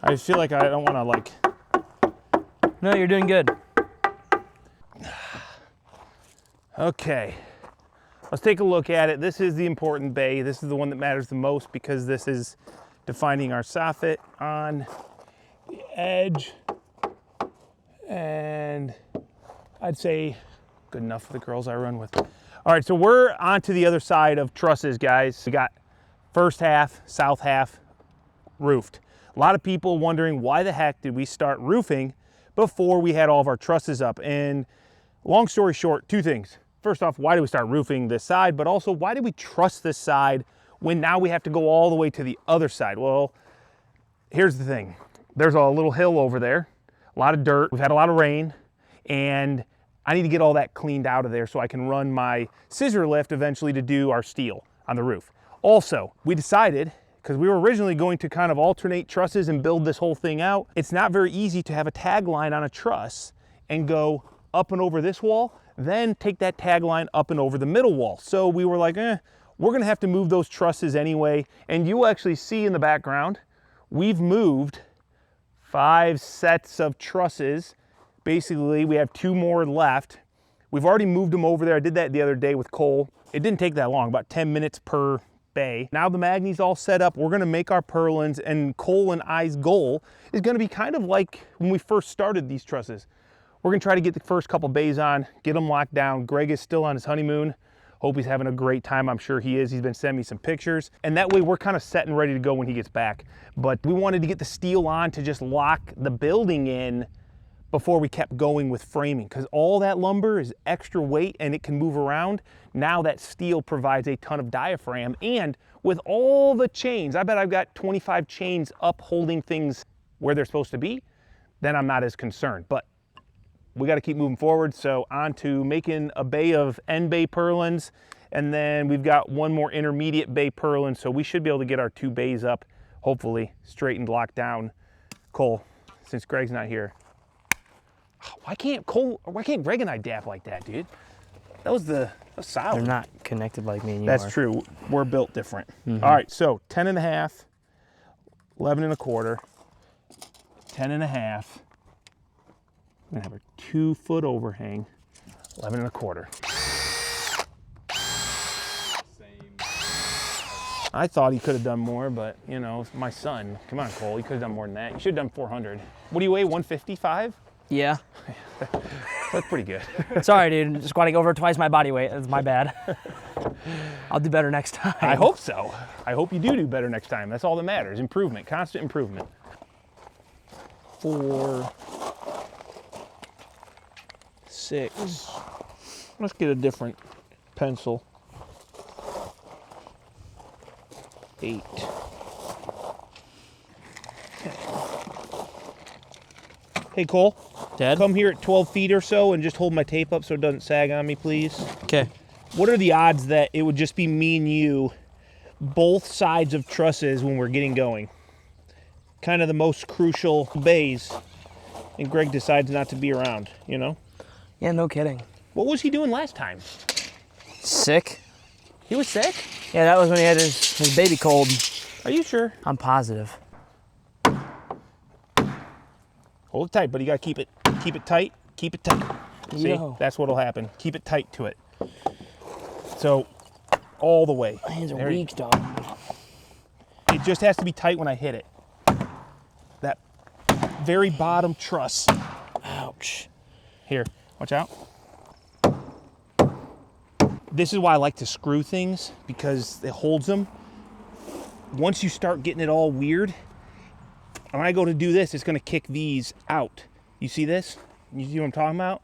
I feel like I don't want to like... No, you're doing good. Okay, let's take a look at it. This is the important bay. This is the one that matters the most because this is defining our soffit on the edge. And I'd say good enough for the girls I run with. All right, so we're on to the other side of trusses, guys. We got first half, south half roofed. A lot of people wondering why the heck did we start roofing before we had all of our trusses up? And long story short, two things. First off, why did we start roofing this side? But also, why did we truss this side when now we have to go all the way to the other side? Well, here's the thing. There's a little hill over there, a lot of dirt. We've had a lot of rain, and I need to get all that cleaned out of there so I can run my scissor lift eventually to do our steel on the roof. Also, we decided, because we were originally going to kind of alternate trusses and build this whole thing out, it's not very easy to have a tag line on a truss and go up and over this wall, then take that tag line up and over the middle wall. So we were like, we're gonna have to move those trusses anyway. And you'll actually see in the background, we've moved 5 sets of trusses. Basically, we have 2 more left. We've already moved them over there. I did that the other day with Cole. It didn't take that long, about 10 minutes per bay. Now the Magni's all set up. We're gonna make our purlins, and Cole and I's goal is gonna be kind of like when we first started these trusses. We're gonna try to get the first couple bays on, get them locked down. Greg is still on his honeymoon. Hope he's having a great time. I'm sure he is. He's been sending me some pictures. And that way we're kind of set and ready to go when he gets back. But we wanted to get the steel on to just lock the building in before we kept going with framing, because all that lumber is extra weight and it can move around. Now that steel provides a ton of diaphragm, and with all the chains, I bet I've got 25 chains up holding things where they're supposed to be, then I'm not as concerned. But we got to keep moving forward. So on to making a bay of end bay purlins, and then we've got one more intermediate bay purlin, so we should be able to get our 2 bays up, hopefully straightened, locked down. Cole, since Greg's not here, why can't Greg and I dap like that, dude? That was solid. They're not connected like me and you That's are. true. We're built different. All right, so 10 and a half, 11 and a quarter, 10 and a half. I'm gonna have a 2-foot overhang, 11 and a quarter. I thought he could have done more, but you know, my son, come on, Cole, he could have done more than that. You should have done 400. What do you weigh, 155? Yeah. That's pretty good. Sorry, dude. Just squatting over twice my body weight. That's my bad. I'll do better next time. I hope so. I hope you do better next time. That's all that matters. Improvement, constant improvement. 4, 6. Let's get a different pencil. 8. Hey, Cole. Dad? Come here at 12 feet or so and just hold my tape up so it doesn't sag on me, please. Okay. What are the odds that it would just be me and you, both sides of trusses when we're getting going? Kind of the most crucial bays, and Greg decides not to be around, you know? Yeah, no kidding. What was he doing last time? Sick? He was sick? Yeah, that was when he had his baby cold. Are you sure? I'm positive. Hold it tight, but you gotta keep it tight, keep it tight. See, Yo. that's what'll happen. Keep it tight to it. So, all the way. My hands are There weak, dog. It just has to be tight when I hit it. That very bottom truss. Ouch. Here, watch out. This is why I like to screw things, because it holds them. Once you start getting it all weird, when I go to do this, it's gonna kick these out. You see this? You see what I'm talking about?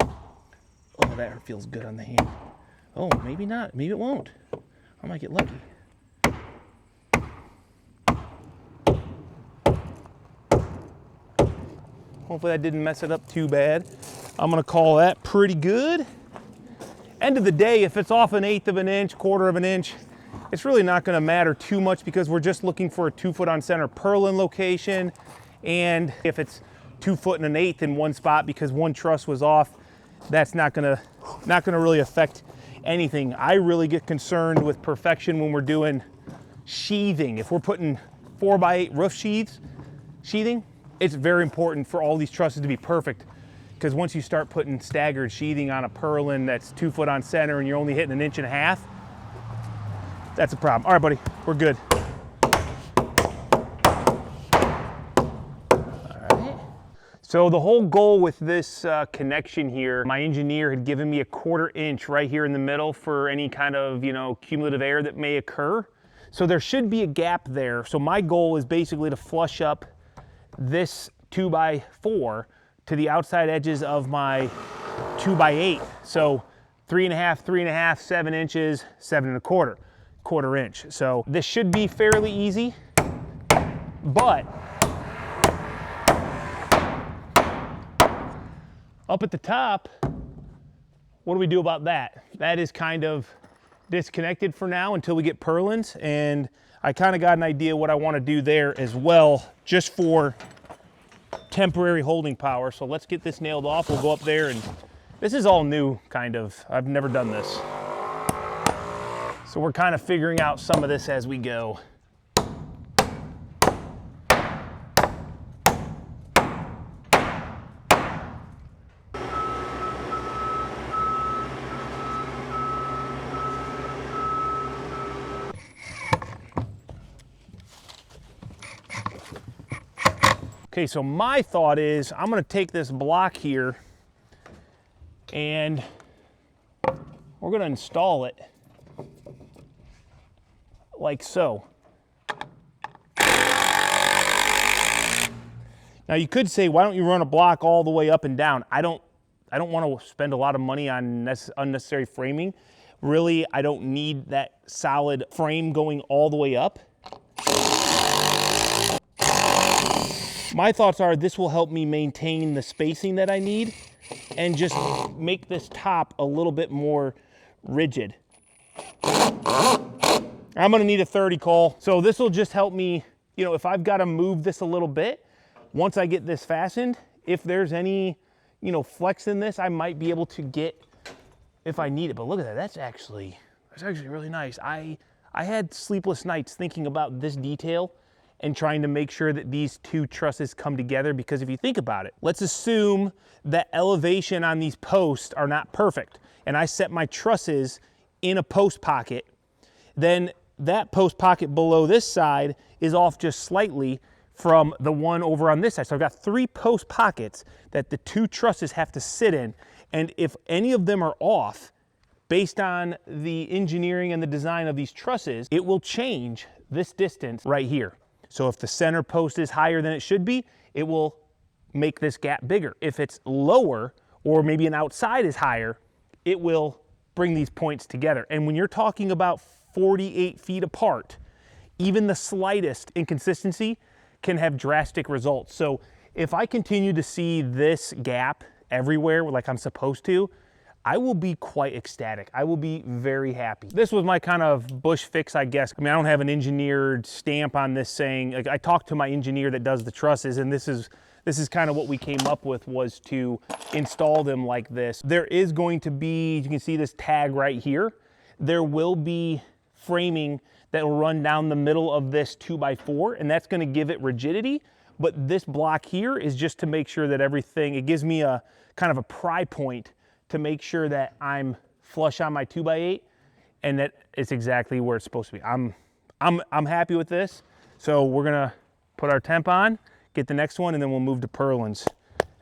Oh, that feels good on the hand. Oh, maybe not, maybe it won't. I might get lucky. Hopefully that didn't mess it up too bad. I'm gonna call that pretty good. End of the day, if it's off 1/8 of an inch, 1/4 of an inch, it's really not gonna matter too much because we're just looking for a 2-foot on center purlin location. And if it's 2 foot and 1/8 in one spot because one truss was off, that's not gonna really affect anything. I really get concerned with perfection when we're doing sheathing. If we're putting 4x8 roof sheaths, sheathing, it's very important for all these trusses to be perfect, because once you start putting staggered sheathing on a Perlin that's 2 foot on center and you're only hitting 1.5 inches, that's a problem. All right, buddy, we're good. So the whole goal with this connection here, my engineer had given me a 1/4 inch right here in the middle for any kind of, cumulative air that may occur. So there should be a gap there. So my goal is basically to flush up this 2x4 to the outside edges of my 2x8. So 3.5, 3.5, 7 inches, 7.25, 1/4 inch. So this should be fairly easy, but up at the top, what do we do about that? That is kind of disconnected for now until we get Perlins, and I kind of got an idea what I want to do there as well, just for temporary holding power. So let's get this nailed off. We'll go up there, and this is all new, kind of. I've never done this. So we're kind of figuring out some of this as we go. Okay, so my thought is I'm gonna take this block here and we're gonna install it like so. Now you could say, why don't you run a block all the way up and down? I don't want to spend a lot of money on unnecessary framing. Really, I don't need that solid frame going all the way up. My thoughts are this will help me maintain the spacing that I need and just make this top a little bit more rigid. I'm gonna need a 30 Cole. So this will just help me, if I've gotta move this a little bit, once I get this fastened, if there's any, flex in this, I might be able to get if I need it. But look at that, that's actually really nice. I had sleepless nights thinking about this detail and trying to make sure that these two trusses come together, because if you think about it, let's assume that elevation on these posts are not perfect, and I set my trusses in a post pocket, then that post pocket below this side is off just slightly from the one over on this side. So I've got 3 post pockets that the 2 trusses have to sit in, and if any of them are off, based on the engineering and the design of these trusses, it will change this distance right here. So if the center post is higher than it should be, it will make this gap bigger. If it's lower, or maybe an outside is higher, it will bring these points together. And when you're talking about 48 feet apart, even the slightest inconsistency can have drastic results. So if I continue to see this gap everywhere like I'm supposed to, I will be quite ecstatic. I will be very happy. This was my kind of bush fix, I guess. I mean, I don't have an engineered stamp on this saying, like, I talked to my engineer that does the trusses, and this is kind of what we came up with, was to install them like this. There is going to be, you can see this tag right here. There will be framing that will run down the middle of this 2x4, and that's gonna give it rigidity. But this block here is just to make sure that everything, it gives me a kind of a pry point to make sure that I'm flush on my 2x8 and that it's exactly where it's supposed to be. I'm happy with this. So we're gonna put our temp on, get the next one, and then we'll move to Perlins.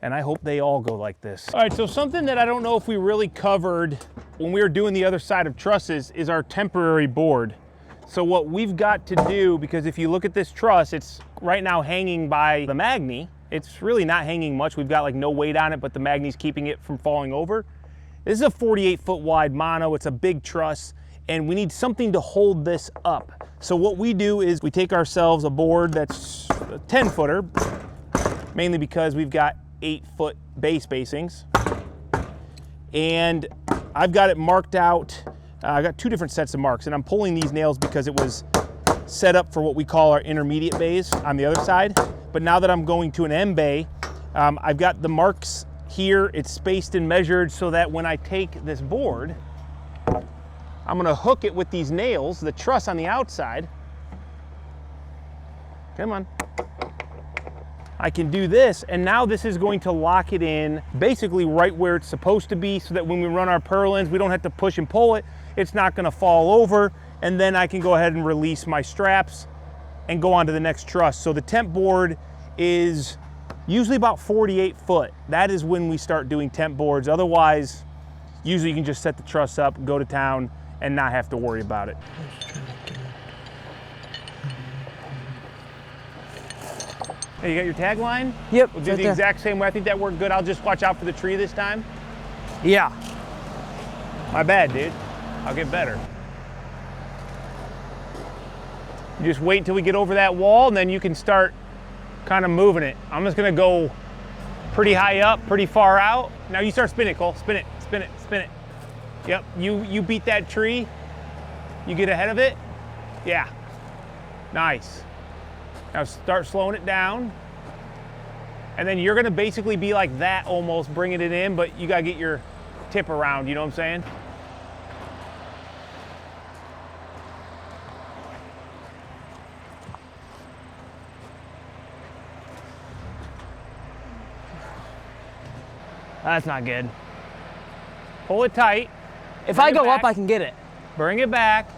And I hope they all go like this. All right, so something that I don't know if we really covered when we were doing the other side of trusses is our temporary board. So what we've got to do, because if you look at this truss, it's right now hanging by the magny. It's really not hanging much. We've got like no weight on it, but the magny's keeping it from falling over. This is a 48-foot wide mono. It's a big truss, and we need something to hold this up. So what we do is we take ourselves a board that's a 10-footer, mainly because we've got 8-foot base spacings. And I've got it marked out. I got 2 different sets of marks, and I'm pulling these nails because it was set up for what we call our intermediate bays on the other side. But now that I'm going to an M bay, I've got the marks here. It's spaced and measured so that when I take this board, I'm gonna hook it with these nails, the truss on the outside. Come on. I can do this, and now this is going to lock it in basically right where it's supposed to be, so that when we run our purlins, we don't have to push and pull it. It's not gonna fall over, and then I can go ahead and release my straps and go on to the next truss. So the temp board is usually about 48 foot. That is when we start doing temp boards. Otherwise, usually you can just set the truss up, go to town, and not have to worry about it. Hey, you got your tagline? Yep. We'll do right the there. exact same way. I think that worked good. I'll just watch out for the tree this time. Yeah. My bad, dude. I'll get better. You just wait until we get over that wall, and then you can start kind of moving it. I'm just gonna go pretty high up, pretty far out. Now you start spinning it, Cole. Spin it, spin it, spin it. Yep, you beat that tree. You get ahead of it. Yeah, nice. Now start slowing it down. And then you're gonna basically be like that almost, bringing it in, but you gotta get your tip around, you know what I'm saying? That's not good. Pull it tight. If Bring I it go back. up, I can get it. Bring it back.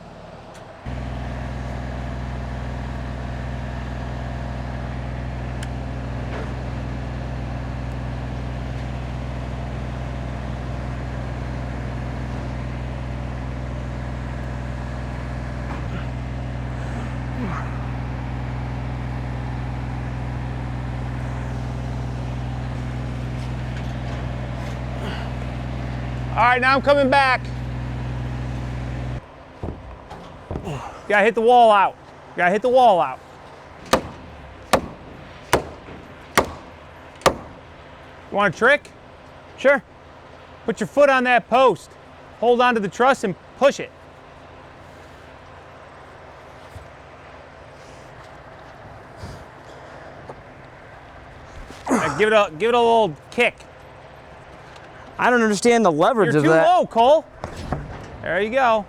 All right, now I'm coming back. Gotta hit the wall out. Gotta hit the wall out. You want a trick? Sure. Put your foot on that post. Hold on to the truss and push it. Now give it a little kick. I don't understand the leverage You're of too that. low, Cole. There you go.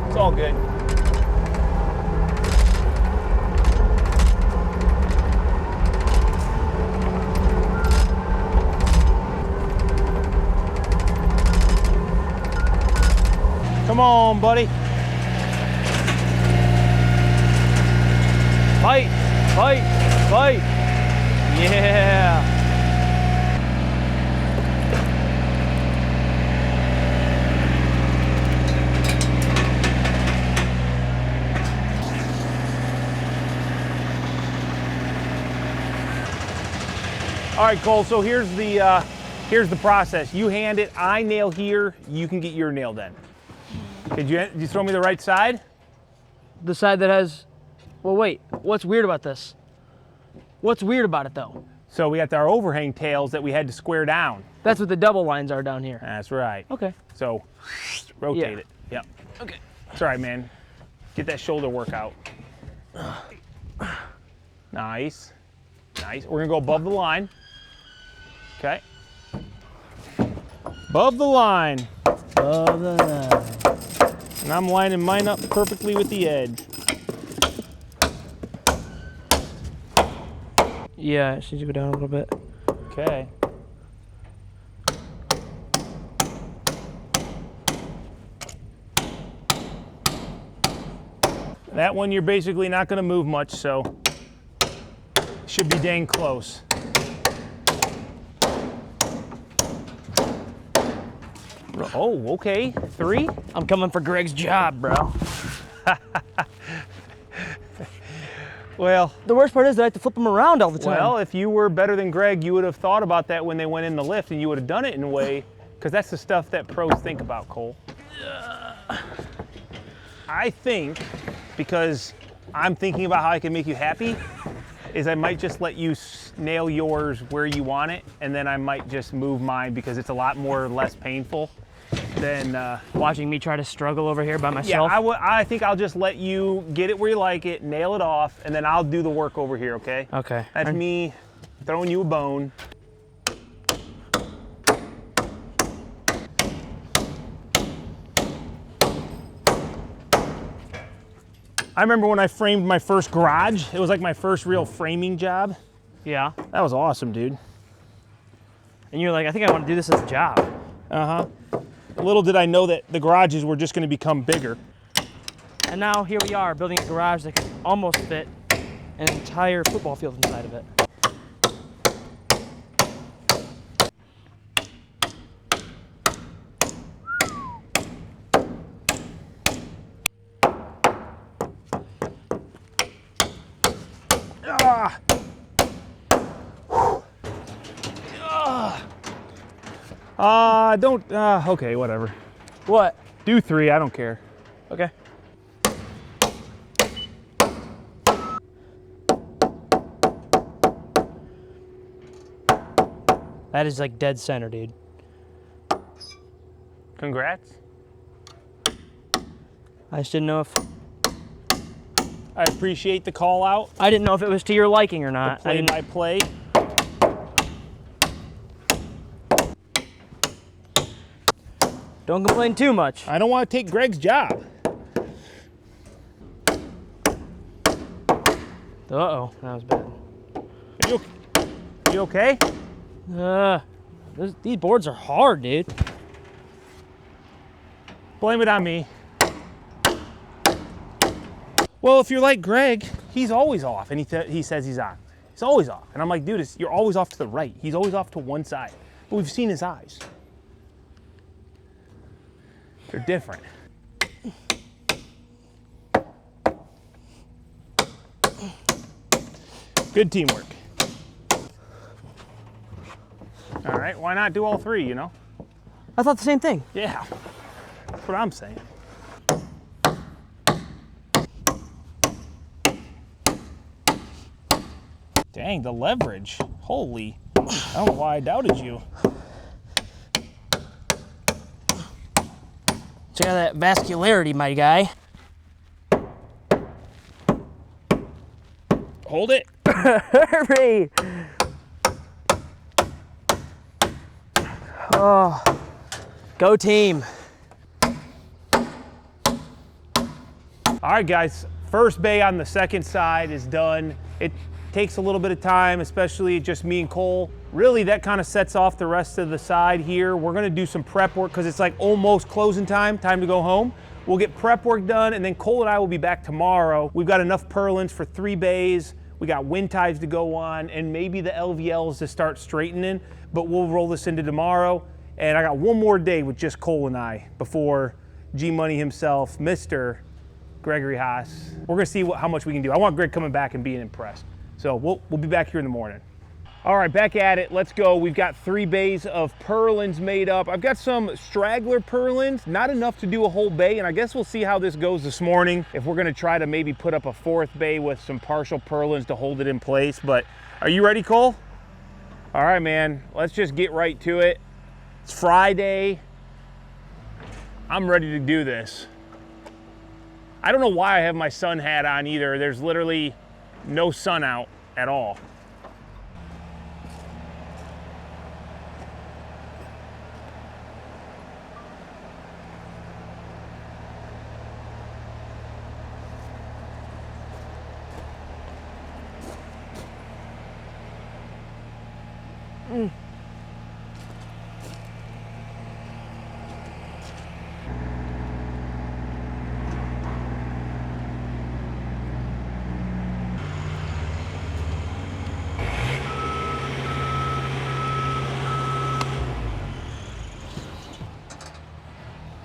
It's all good. Come on, buddy. Fight, fight, fight. Yeah. All right, Cole, so here's the process. You hand it, I nail here, you can get your nail then. Did you throw me the right side? The side that has, well, wait, what's weird about this? What's weird about it though? So we got our overhang tails that we had to square down. That's what the double lines are down here. That's right. Okay. So rotate Yeah. it. Yep. Okay. It's all right, man. Get that shoulder work out. Nice. Nice. We're gonna go above the line. Okay. Above the line. And I'm lining mine up perfectly with the edge. Yeah, it needs to go down a little bit. Okay. That one you're basically not going to move much, so should be dang close. Oh, okay. 3. I'm coming for Greg's job, bro. Well, The worst part is that I have to flip them around all the time. well, if you were better than Greg, you would have thought about that when they went in the lift, and you would have done it in a way, because that's the stuff that pros think about, Cole. I think, because I'm thinking about how I can make you happy, is I might just let you nail yours where you want it, and then I might just move mine because it's a lot more less painful. then Watching me try to struggle over here by yeah, myself. I think I'll just let you get it where you like it, nail it off, and then I'll do the work over here, okay? Okay. That's me throwing you a bone. I remember when I framed my first garage. It was like my first real framing job. Yeah. That was awesome, dude. And you're like, I think I want to do this as a job. Uh-huh. Little did I know that the garages were just going to become bigger. And now here we are building a garage that can almost fit an entire football field inside of it. Okay, whatever. What? Do 3, I don't care. Okay. That is like dead center, dude. Congrats. I just didn't know if I appreciate the call out. I didn't know if it was to your liking or not. I Play didn't. by play. Don't complain too much. I don't want to take Greg's job. Uh-oh, that was bad. You okay? These boards are hard, dude. Blame it on me. Well, if you're like Greg, he's always off, and he says he's on. He's always off. And I'm like, dude, you're always off to the right. He's always off to one side. But we've seen his eyes. They're different. Good teamwork. All right, why not do all 3, you know? I thought the same thing. Yeah, that's what I'm saying. Dang, the leverage. Holy, I don't know why I doubted you. Check out that vascularity, my guy. Hold it. Hurry! Oh, go team. All right, guys, first bay on the second side is done. It takes a little bit of time, especially just me and Cole. Really, that kind of sets off the rest of the side here. We're gonna do some prep work because it's like almost closing time to go home. We'll get prep work done, and then Cole and I will be back tomorrow. We've got enough purlins for 3 bays. We got wind ties to go on, and maybe the LVLs to start straightening, but we'll roll this into tomorrow. And I got one more day with just Cole and I before G-Money himself, Mr. Gregory Haas. We're gonna see how much we can do. I want Greg coming back and being impressed. So we'll be back here in the morning. All right, back at it, let's go. We've got 3 bays of purlins made up. I've got some straggler purlins, not enough to do a whole bay, and I guess we'll see how this goes this morning. If we're gonna try to maybe put up a 4th bay with some partial purlins to hold it in place, but are you ready, Cole? All right, man, let's just get right to it. It's Friday. I'm ready to do this. I don't know why I have my sun hat on either. There's literally no sun out at all.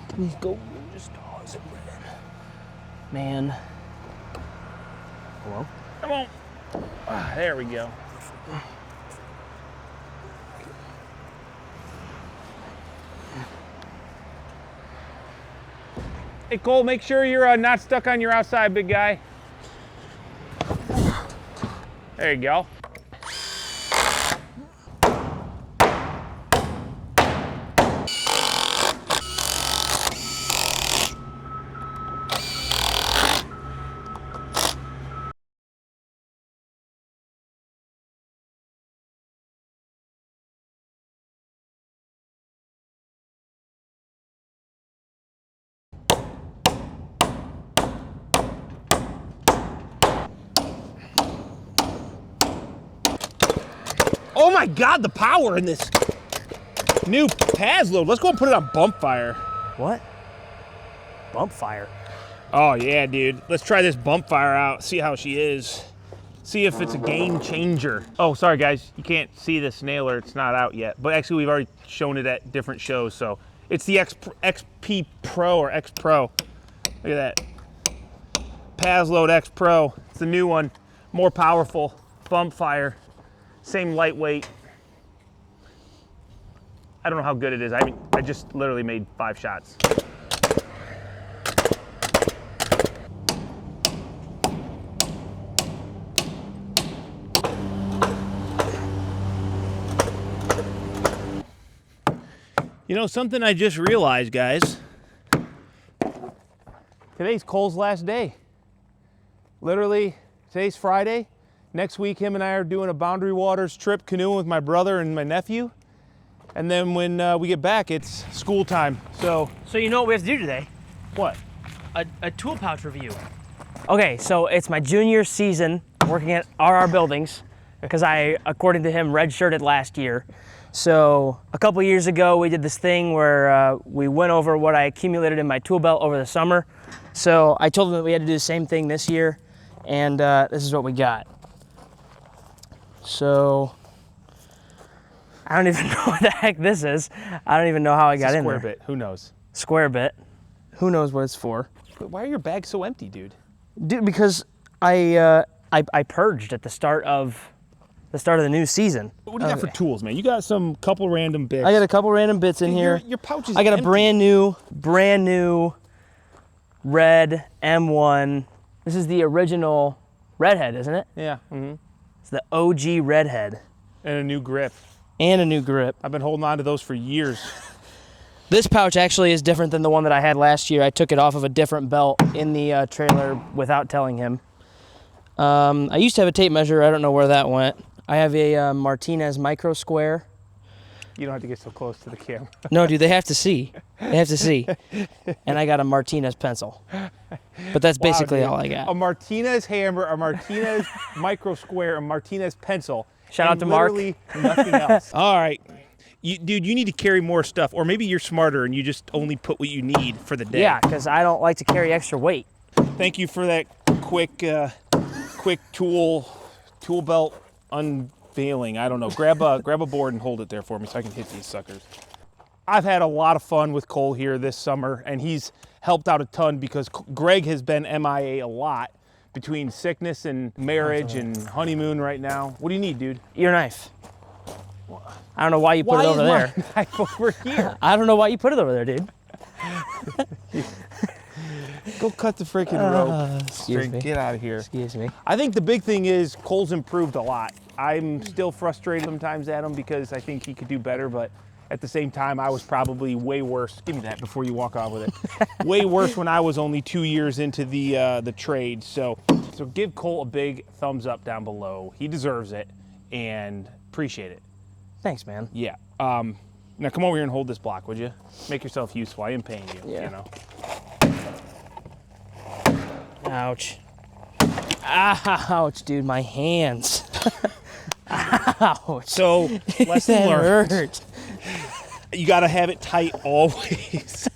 Please go. Just toss it, man. Hello? Come on. Ah, there we go. Hey, Cole, make sure you're not stuck on your outside, big guy. There you go. Oh my God, the power in this new Paz load. Let's go and put it on bump fire. What? Bump fire. Oh yeah, dude. Let's try this bump fire out, see how she is. See if it's a game changer. Oh, sorry guys, you can't see this nailer, it's not out yet. But actually we've already shown it at different shows, so. It's the XP Pro or X Pro. Look at that. Paz Load X Pro. It's the new one, more powerful, bump fire, same lightweight. I don't know how good it is. I mean, I just literally made 5 shots. You know, something I just realized, guys. Today's Cole's last day. Literally, today's Friday. Next week, him and I are doing a Boundary Waters trip canoeing with my brother and my nephew. And then when we get back, it's school time. So you know what we have to do today? what? A tool pouch review. Okay, so it's my junior season working at RR Buildings because I, according to him, redshirted last year. So a couple years ago, we did this thing where we went over what I accumulated in my tool belt over the summer. So I told him that we had to do the same thing this year, and this is what we got. So I don't even know what the heck this is. I don't even know how I got in there. Square bit, who knows? Square bit. Who knows what it's for? But why are your bags so empty, dude? Dude, because I purged at the start of the new season. What do you got for tools, man? You got some couple random bits. I got a couple random bits in here. Your pouch is I got empty. a brand new red M1. This is the original redhead, isn't it? Yeah. Mm-hmm. It's the OG redhead. And a new grip. And a new grip. I've been holding on to those for years. This pouch actually is different than the one that I had last year. I took it off of a different belt in the trailer without telling him. I used to have a tape measure. I don't know where that went. I have a Martinez micro square. You don't have to get so close to the camera. No, dude, they have to see. They have to see. And I got a Martinez pencil. But that's basically all I got. A Martinez hammer, a Martinez micro square, a Martinez pencil. Shout out to Mark. Literally nothing else. All right. Dude, you need to carry more stuff. Or maybe you're smarter and you just only put what you need for the day. Yeah, because I don't like to carry extra weight. Thank you for that quick tool belt unveiling. I don't know. Grab a board and hold it there for me so I can hit these suckers. I've had a lot of fun with Cole here this summer, and he's helped out a ton because Greg has been MIA a lot between sickness and marriage and honeymoon right now. What do you need, dude? Your knife. I don't know why you put it over there. Why is my knife over here? I don't know why you put it over there, dude. Go cut the freaking rope. Excuse me. Get out of here. Excuse me. I think the big thing is Cole's improved a lot. I'm still frustrated sometimes at him because I think he could do better, but at the same time, I was probably way worse. Give me that before you walk off with it. Way worse when I was only 2 years into the trade. So give Cole a big thumbs up down below. He deserves it, and appreciate it. Thanks, man. Yeah. Now come over here and hold this block, would you? Make yourself useful. I am paying you. Yeah. You know. Ouch. Ouch, dude, my hands. Ouch. So lesson That learned. hurt. You gotta have it tight always.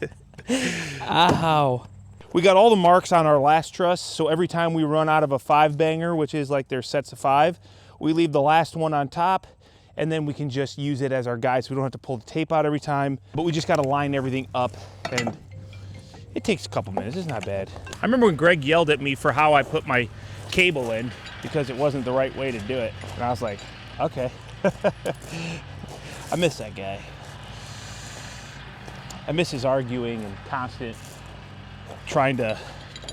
Ow. We got all the marks on our last truss, so every time we run out of a 5-banger, which is like their sets of 5, we leave the last one on top, and then we can just use it as our guide, so we don't have to pull the tape out every time. But we just gotta line everything up, and it takes a couple minutes. It's not bad. I remember when Greg yelled at me for how I put my cable in because it wasn't the right way to do it, and I was like, okay. I miss that guy. I miss his arguing and constant trying to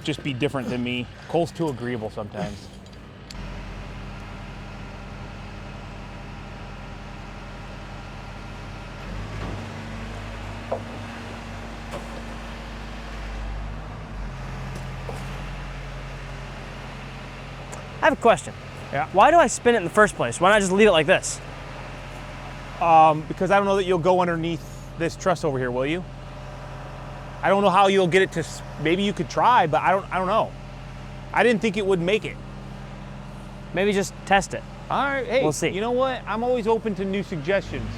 just be different than me. Cole's too agreeable sometimes. I have a question. Yeah. Why do I spin it in the first place? Why not just leave it like this? Because I don't know that you'll go underneath this truss over here, will you? I don't know how you'll get it to, maybe you could try, but I don't know. I didn't think it would make it. Maybe just test it. All right, hey, We'll see. You know what? I'm always open to new suggestions.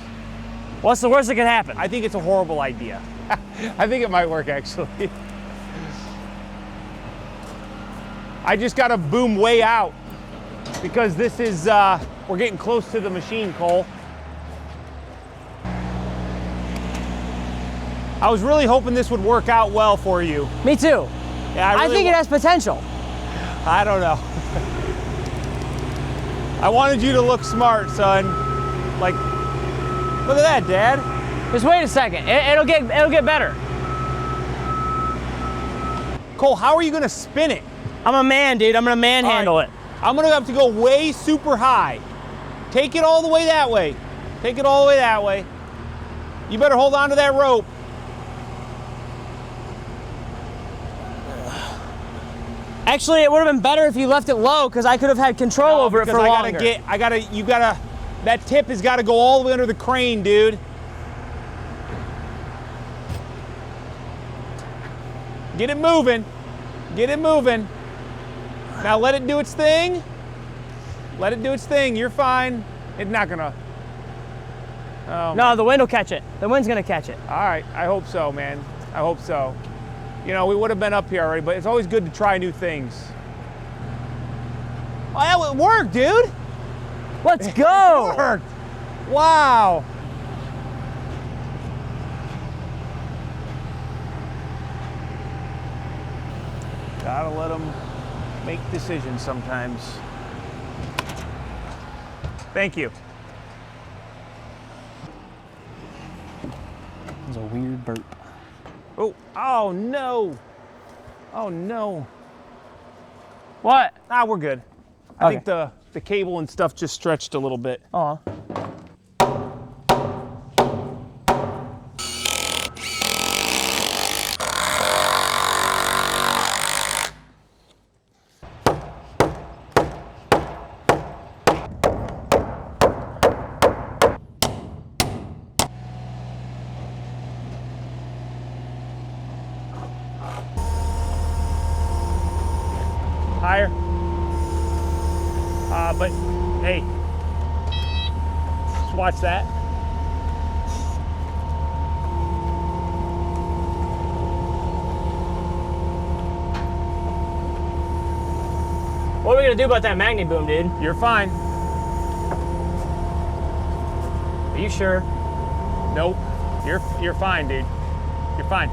What's the worst that can happen? I think it's a horrible idea. I think it might work, actually. I just got to boom way out because this is, we're getting close to the machine, Cole. I was really hoping this would work out well for you. Me too. Yeah, I think it has potential. I don't know. I wanted you to look smart, son. Like, look at that, Dad. Just wait a second. It'll get better. Cole, how are you gonna spin it? I'm a man, dude. I'm gonna manhandle it. I'm gonna have to go way super high. Take it all the way that way. Take it all the way that way. You better hold on to that rope. Actually, it would have been better if you left it low because I could have had control over it for longer. That tip has got to go all the way under the crane, dude. Get it moving. Get it moving. Now let it do its thing. Let it do its thing. You're fine. It's not gonna. Oh. No, the wind will catch it. The wind's gonna catch it. All right, I hope so, man. I hope so. You know, we would have been up here already, but it's always good to try new things. Oh, it worked, dude. Let's go. It worked. Wow. Gotta let them make decisions sometimes. Thank you. That was a weird burp. Oh no. Oh no. What? Ah, we're good. I think the cable and stuff just stretched a little bit. Aw. Higher. But hey, just watch that. What are we gonna do about that magnet boom, dude? You're fine. Are you sure? Nope. You're fine, dude. You're fine.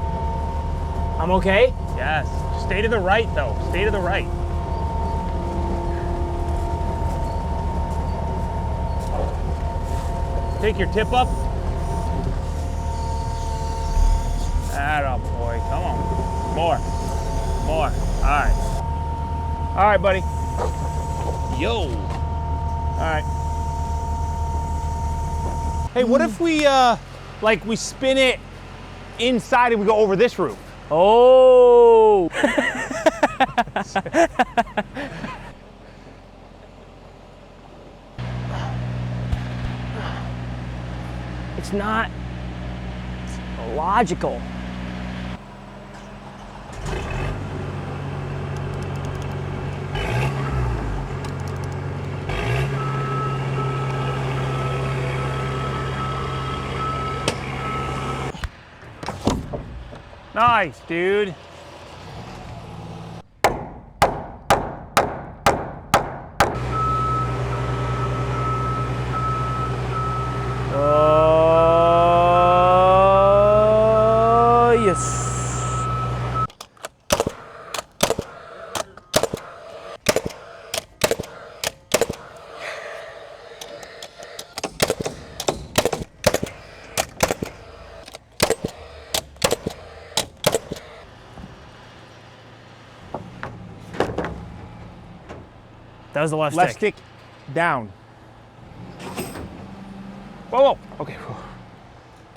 I'm okay? Yes. Just stay to the right, though. Stay to the right. Take your tip up. Atta boy. Come on. More. More. All right. All right, buddy. Yo. All right. Hey, what if we, we spin it inside and we go over this roof? Oh. It's not logical. Nice, dude. Yes. That was the left Stick down. Whoa, whoa. Okay.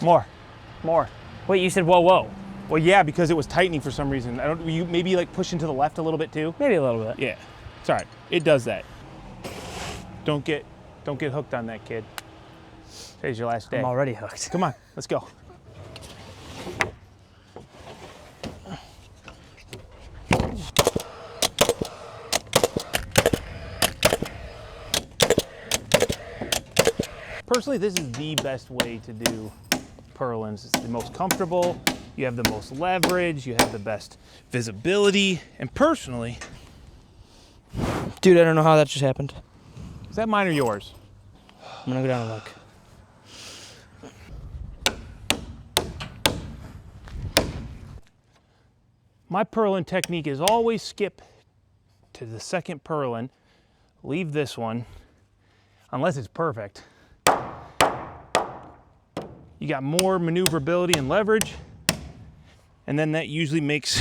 More. More. Wait, you said whoa, whoa. Well, yeah, because it was tightening for some reason. You maybe like pushing to the left a little bit too? Maybe a little bit. Yeah. It's all right. It does that. Don't get hooked on that, kid. Today's your last day. I'm already hooked. Come on, let's go. Personally, this is the best way to do purlins. It's the most comfortable, you have the most leverage, you have the best visibility, and personally... Dude, I don't know how that just happened. Is that mine or yours? I'm gonna go down and look. My purlin technique is always skip to the second purlin, leave this one, unless it's perfect. You got more maneuverability and leverage, and then that usually makes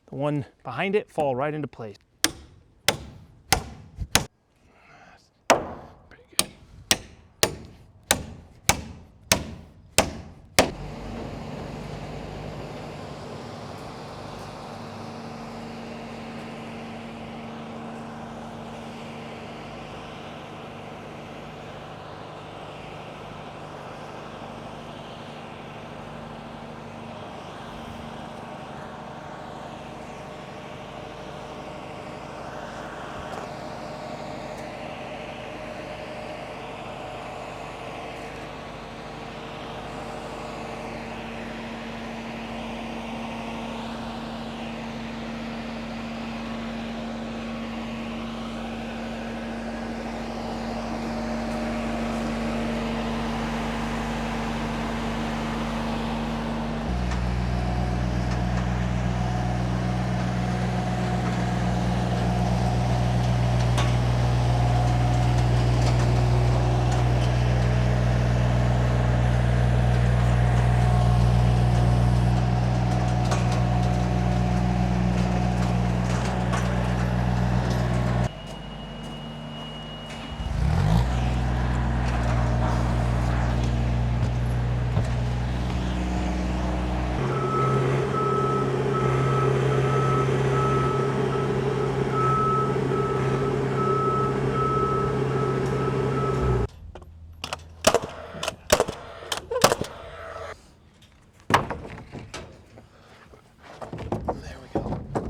the one behind it fall right into place.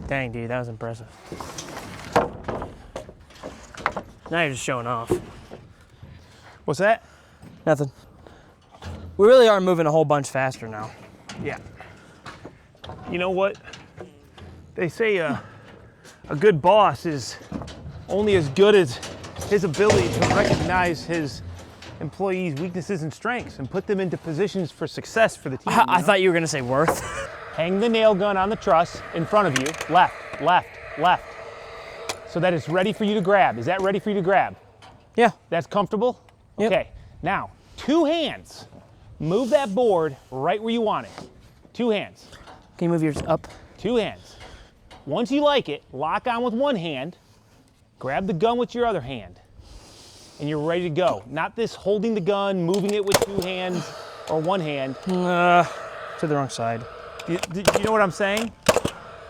Dang, dude, that was impressive. Now you're just showing off. What's that? Nothing. We really are moving a whole bunch faster now. Yeah. You know what? They say a good boss is only as good as his ability to recognize his employees' weaknesses and strengths and put them into positions for success for the team. I thought you were gonna say worth. Hang the nail gun on the truss in front of you, left, left, left, so that it's ready for you to grab. Is that ready for you to grab? Yeah. That's comfortable? Yep. Okay, now, 2 hands. Move that board right where you want it. 2 hands. Can you move yours up? 2 hands. Once you like it, lock on with 1 hand, grab the gun with your other hand, and you're ready to go. Not this holding the gun, moving it with 2 hands or 1 hand. To the wrong side. You know what I'm saying?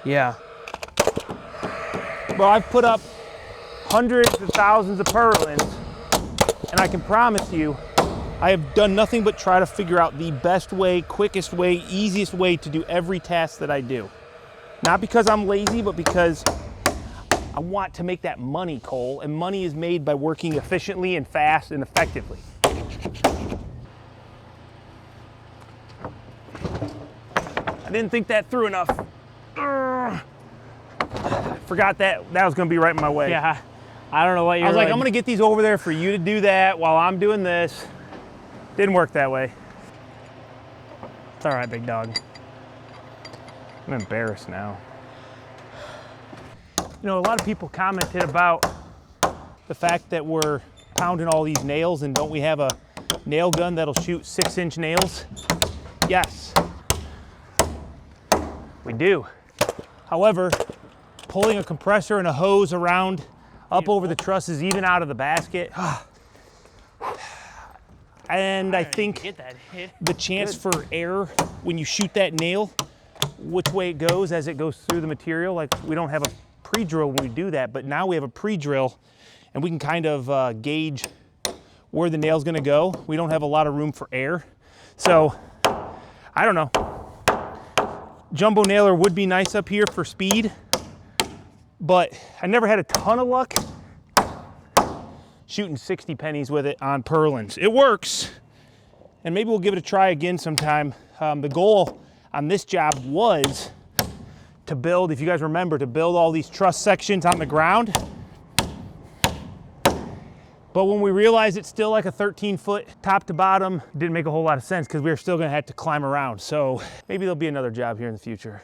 Yeah. Bro, I've put up hundreds of thousands of purlins, and I can promise you, I have done nothing but try to figure out the best way, quickest way, easiest way to do every task that I do. Not because I'm lazy, but because I want to make that money, Cole, and money is made by working efficiently and fast and effectively. I didn't think that through enough. Forgot that was gonna be right in my way. Yeah. I don't know what you're I was like, I'm gonna get these over there for you to do that while I'm doing this. Didn't work that way. It's all right, big dog. I'm embarrassed now. You know, a lot of people commented about the fact that we're pounding all these nails and don't we have a nail gun that'll shoot 6-inch nails? Yes, we do. However, pulling a compressor and a hose around up over the trusses, even out of the basket, and I think the chance for error when you shoot that nail, which way it goes as it goes through the material, like we don't have a pre-drill when we do that, but now we have a pre-drill and we can kind of gauge where the nail's gonna go. We don't have a lot of room for air. So, I don't know. Jumbo nailer would be nice up here for speed, but I never had a ton of luck shooting 60 pennies with it on Perlins. It works, and maybe we'll give it a try again sometime. The goal on this job was to build, if you guys remember, to build all these truss sections on the ground. But when we realized it's still like a 13-foot top to bottom, it didn't make a whole lot of sense because we were still gonna have to climb around. So maybe there'll be another job here in the future.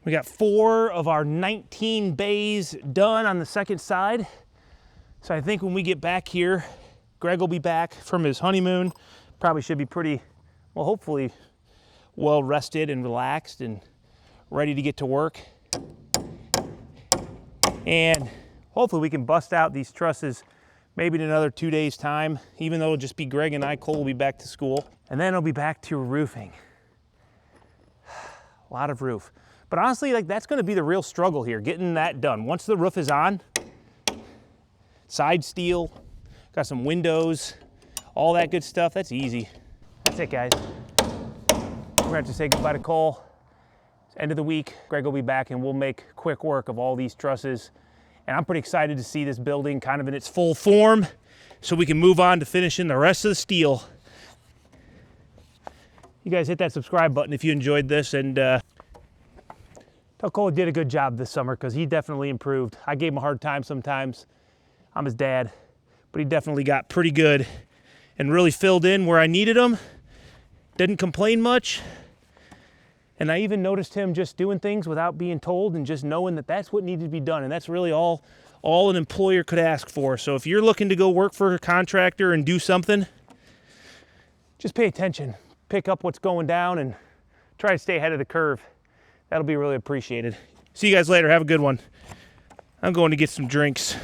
We got 4 of our 19 bays done on the second side. So I think when we get back here, Greg will be back from his honeymoon. Probably should be pretty, well, hopefully well rested and relaxed and ready to get to work. And hopefully we can bust out these trusses maybe in another 2 days' time, even though it'll just be Greg and I. Cole will be back to school. And then it'll be back to roofing. A lot of roof. But honestly, like, that's gonna be the real struggle here, getting that done. Once the roof is on, side steel, got some windows, all that good stuff, that's easy. That's it, guys. We're gonna have to say goodbye to Cole. It's end of the week. Greg will be back and we'll make quick work of all these trusses. And I'm pretty excited to see this building kind of in its full form so we can move on to finishing the rest of the steel. You guys hit that subscribe button if you enjoyed this, and tell Cole did a good job this summer because he definitely improved. I gave him a hard time sometimes. I'm his dad, but he definitely got pretty good and really filled in where I needed him. Didn't complain much. And I even noticed him just doing things without being told and just knowing that that's what needed to be done. And that's really all an employer could ask for. So if you're looking to go work for a contractor and do something, just pay attention. Pick up what's going down and try to stay ahead of the curve. That'll be really appreciated. See you guys later. Have a good one. I'm going to get some drinks.